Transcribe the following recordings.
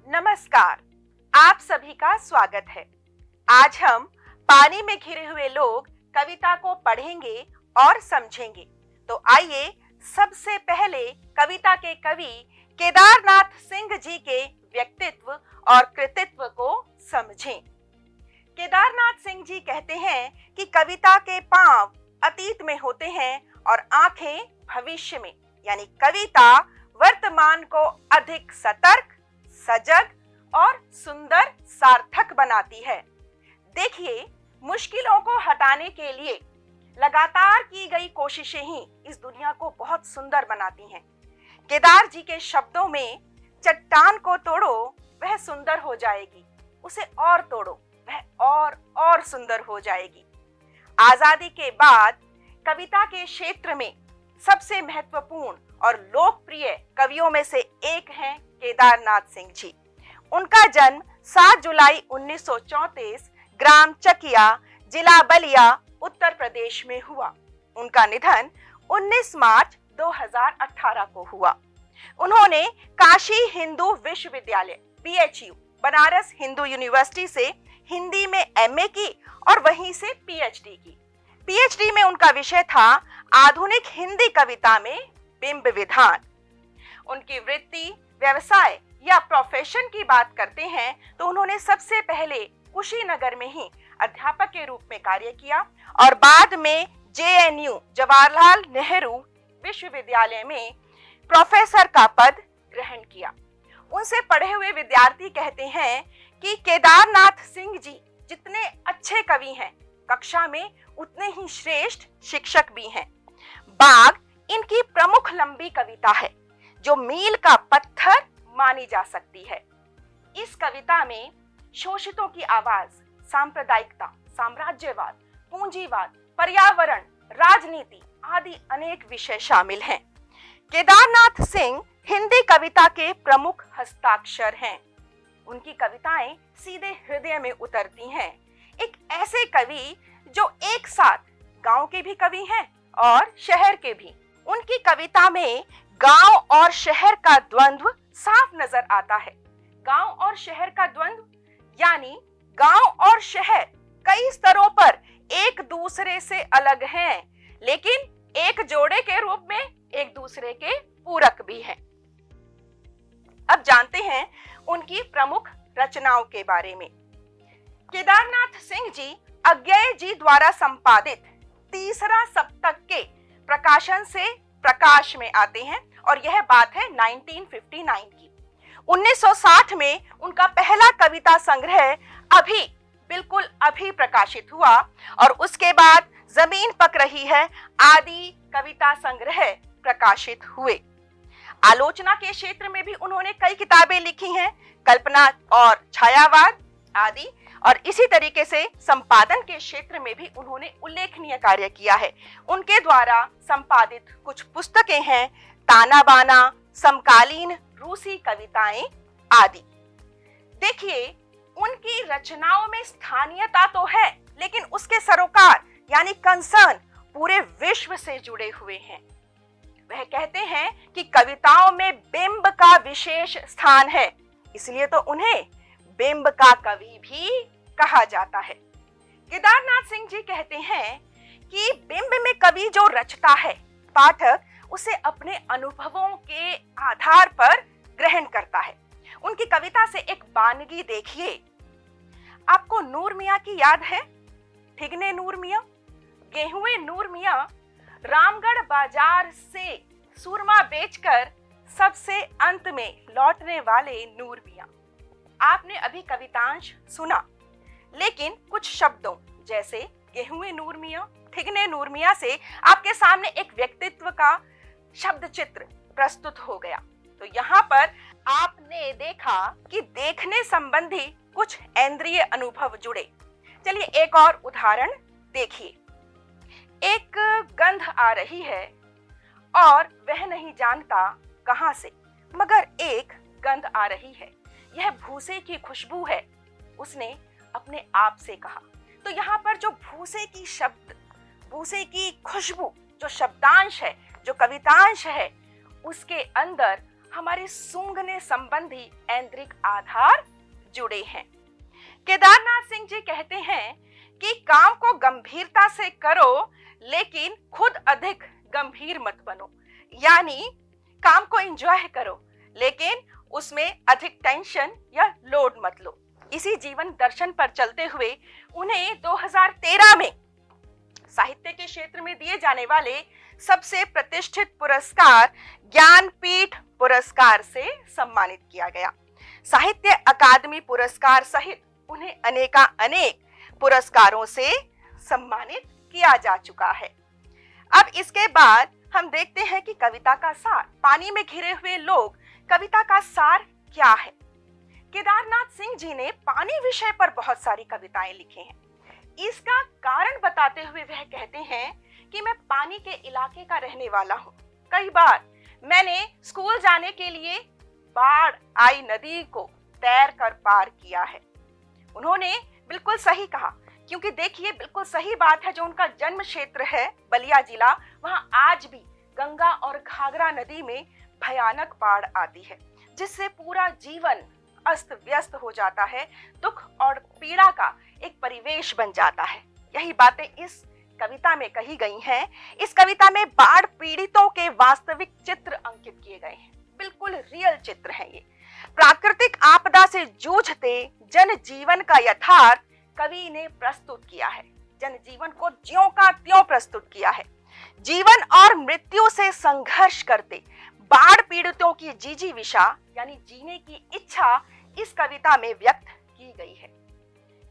नमस्कार, आप सभी का स्वागत है। आज हम पानी में घिरे हुए लोग कविता को पढ़ेंगे और समझेंगे। तो आइए सबसे पहले कविता के कवि केदारनाथ सिंह जी के व्यक्तित्व और कृतित्व को समझें। केदारनाथ सिंह जी कहते हैं कि कविता के पांव अतीत में होते हैं और आंखें भविष्य में, यानी कविता वर्तमान को अधिक सतर्क, सजग और सुंदर सार्थक बनाती है। देखिए, मुश्किलों को हटाने के लिए लगातार की गई कोशिशें ही इस दुनिया को बहुत सुंदर बनाती हैं। केदार जी के शब्दों में, चट्टान को तोड़ो वह सुंदर हो जाएगी, उसे और तोड़ो वह और सुंदर हो जाएगी। आजादी के बाद कविता के क्षेत्र में सबसे महत्वपूर्ण और लोकप्रिय कवियों में से एक हैं केदारनाथ सिंह जी। उनका जन्म 7 जुलाई 1934 ग्राम चकिया, जिला बलिया, उत्तर प्रदेश में हुआ। उनका निधन 19 मार्च 2018 को हुआ। उन्होंने काशी हिंदू विश्वविद्यालय PHU, बनारस हिंदू यूनिवर्सिटी से हिंदी में MA की और वहीं से PhD की। PhD में उनका विषय था आधुनिक हिंदी कविता में बिंब विधान। उनकी वृत्ति, व्यवसाय या प्रोफेशन की बात करते हैं तो उन्होंने सबसे पहले कुशीनगर में ही अध्यापक के रूप में कार्य किया और बाद में JNU, जवाहरलाल नेहरू विश्वविद्यालय में प्रोफेसर का पद ग्रहण किया। उनसे पढ़े हुए विद्यार्थी कहते हैं कि केदारनाथ सिंह जी जितने अच्छे कवि हैं, कक्षा में उतने ही श्रेष्ठ शिक्षक भी हैं। बाग इनकी प्रमुख लंबी कविता है जो मील का पत्थर मानी जा सकती है। इस कविता में शोषितों की आवाज, सांप्रदायिकता, साम्राज्यवाद, पूंजीवाद, पर्यावरण, राजनीति आदि अनेक विषय शामिल हैं। केदारनाथ सिंह हिंदी कविता के प्रमुख हस्ताक्षर हैं। उनकी कविताएं सीधे हृदय में उतरती हैं। एक ऐसे कवि जो एक साथ गांव के भी कवि हैं और शहर के भी। उनकी कविता में गांव और शहर का द्वंद्व साफ नजर आता है। गांव और शहर का द्वंद्व यानी गांव और शहर कई स्तरों पर एक दूसरे से अलग हैं, लेकिन एक जोड़े के रूप में एक दूसरे के पूरक भी हैं। अब जानते हैं उनकी प्रमुख रचनाओं के बारे में। केदारनाथ सिंह जी अज्ञेय जी द्वारा संपादित तीसरा सप्तक के प्रकाशन से प्रकाश में आते हैं और यह बात है 1959 की। 1960 में उनका पहला कविता संग्रह बिल्कुल अभी प्रकाशित हुआ और उसके बाद जमीन पक रही है आदि कविता संग्रह प्रकाशित हुए। आलोचना के क्षेत्र में भी उन्होंने कई किताबें लिखी हैं, कल्पना और छायावाद आदि, और इसी तरीके से संपादन के क्षेत्र में भी उन्होंने उल्लेखनीय कार्य किया है। उनके द्वारा संपादित कुछ पुस्तकें हैं ताना बाना, समकालीन रूसी कविताएं आदि। देखिए, उनकी रचनाओं में स्थानीयता तो है, लेकिन उसके सरोकार यानी कंसर्न पूरे विश्व से जुड़े हुए हैं। वह कहते हैं कि कविताओं में बिंब का विशेष स्थान है, इसलिए तो उन्हें बिंब का कवि भी कहा जाता है। केदारनाथ सिंह जी कहते हैं कि बिंब में कवि जो रचता है, पाठक उसे अपने अनुभवों के आधार पर ग्रहण करता है। उनकी कविता से एक बानगी देखिए। आपको नूर मियां की याद है? ठिगने नूर मियां, गेहुए नूर मियां, रामगढ़ बाजार से सूरमा बेचकर सबसे अंत में लौटने वाले नूर मियां। आपने अभी कवितांश सुना, लेकिन कुछ शब्दों जैसे गेहुए नूर मियां, ठिगने नूर मियां से आपके सामने एक व्यक्तित्व का शब्द चित्र प्रस्तुत हो गया। तो यहाँ पर आपने देखा कि देखने संबंधी कुछ इंद्रिय अनुभव जुड़े। चलिए एक और उदाहरण देखिए। एक गंध आ रही है और वह नहीं जानता कहां से, मगर एक गंध आ रही है, यह भूसे की खुशबू है। उसने अपने आप से कहा, तो यहाँ पर जो भूसे की शब्द, भूसे की खुशबू, जो शब्दांश है, जो कवितांश है, उसके अंदर हमारे सूंघने संबंधी ऐन्द्रिक आधार जुड़े हैं। केदारनाथ सिंह जी कहते हैं कि काम को गंभीरता से करो, लेकिन खुद अधिक गंभीर मत बनो। यानी काम को एंजॉय करो, लेकिन उसमें अधिक टेंशन या लोड मत लो। इसी जीवन दर्शन पर चलते हुए उन्हें 2013 में साहित्य के क्षेत्र में दिए जाने वाले सबसे प्रतिष्ठित पुरस्कार ज्ञानपीठ पुरस्कार से सम्मानित किया गया। साहित्य अकादमी पुरस्कार सहित उन्हें अनेक पुरस्कारों से सम्मानित किया जा चुका है। अब इसके बाद हम देखते हैं कि कविता का सार, पानी में घिरे हुए लोग, कविता का सार क्या है। केदारनाथ सिंह जी ने पानी विषय पर बहुत सारी कविताएं लिखी हैं। इसका कारण बताते हुए वह कहते हैं कि मैं पानी के इलाके का रहने वाला हूँ। कई बार मैंने स्कूल जाने के लिए बाढ़ आई नदी को तैर कर पार किया है। उन्होंने बिल्कुल सही कहा, क्योंकि देखिए बिल्कुल सही बात है, जो उनका जन्म क्षेत्र है बलिया जिला, वहां आज भी गंगा और घाघरा नदी में भयानक बाढ़ आती है, जिससे पूरा जीवन अस्त व्यस्त हो जाता है, दुख और पीड़ा का एक परिवेश बन जाता है। यही बातें इस कविता में कही गई हैं। इस कविता में बाढ़ पीड़ितों के वास्तविक चित्र अंकित किए गए हैं, बिल्कुल रियल चित्र हैं ये। प्राकृतिक आपदा से जूझते जनजीवन का यथार्थ कवि ने प्रस्तुत किया है। जनजीवन को ज्यों का त्यों प्रस्तुत किया है। जीवन और मृत्यु से संघर्ष करते बाढ़ पीड़ितों की जिजीविषा यानी जीने की इच्छा इस कविता में व्यक्त की गई है।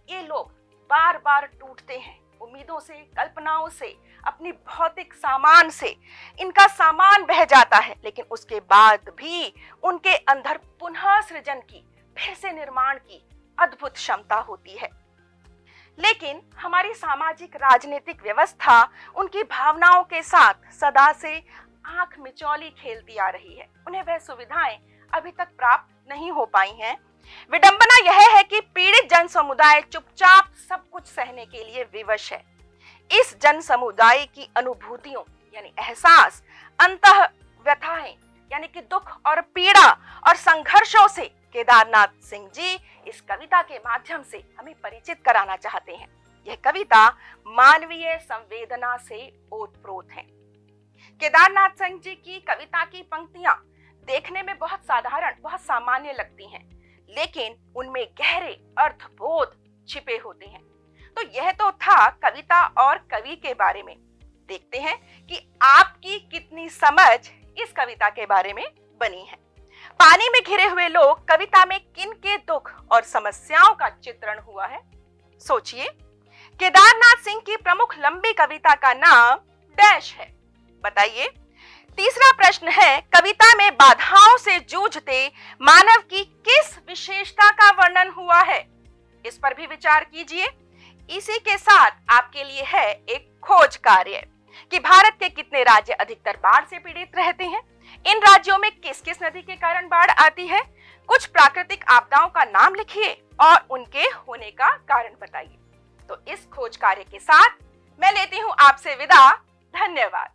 ये लोग बार बार टूटते हैं उम्मीदों से, कल्पनाओं से, अपनी भौतिक सामान से। इनका सामान बह जाता है, लेकिन उसके बाद भी उनके अंदर पुनः सृजन की, फिर से निर्माण की अद्भुत क्षमता होती है। लेकिन हमारी सामाजिक राजनीतिक व्यवस्था उनकी भावनाओं के साथ सदा से आंख मिचौली खेलती आ रही है। उन्हें वह सुविधाएं अभी तक प्राप्त नहीं हो पाई हैं। विडंबना यह है कि पीड़ित जन समुदाय चुपचाप सब कुछ सहने के लिए विवश है। इस जन समुदाय की अनुभूतियों यानी एहसास, अंतः व्यथाएं यानी कि दुख और पीड़ा और संघर्षों से केदारनाथ सिंह जी इस कविता के माध्यम से हमें परिचित कराना चाहते हैं। यह कविता मानवीय संवेदना से ओतप्रोत है। केदारनाथ सिंह जी की कविता की पंक्तियां देखने में बहुत साधारण, बहुत सामान्य लगती हैं, लेकिन उनमें गहरे अर्थबोध छिपे होते हैं। तो यह तो था कविता और कवि के बारे में। देखते हैं कि आपकी कितनी समझ इस कविता के बारे में बनी है। पानी में घिरे हुए लोग कविता में किन के दुख और समस्याओं का चित्रण हुआ है, सोचिए। केदारनाथ सिंह की प्रमुख लंबी कविता का नाम डैश है, बताइए। तीसरा प्रश्न है, कविता में बाधाओं से जूझते मानव की किस विशेषता का वर्णन हुआ है, इस पर भी विचार कीजिए। इसी के साथ आपके लिए है एक खोज कार्य कि भारत के कितने राज्य अधिकतर बाढ़ से पीड़ित रहते हैं, इन राज्यों में किस किस नदी के कारण बाढ़ आती है, कुछ प्राकृतिक आपदाओं का नाम लिखिए और उनके होने का कारण बताइए। तो इस खोज कार्य के साथ मैं लेती हूं आपसे विदा। धन्यवाद।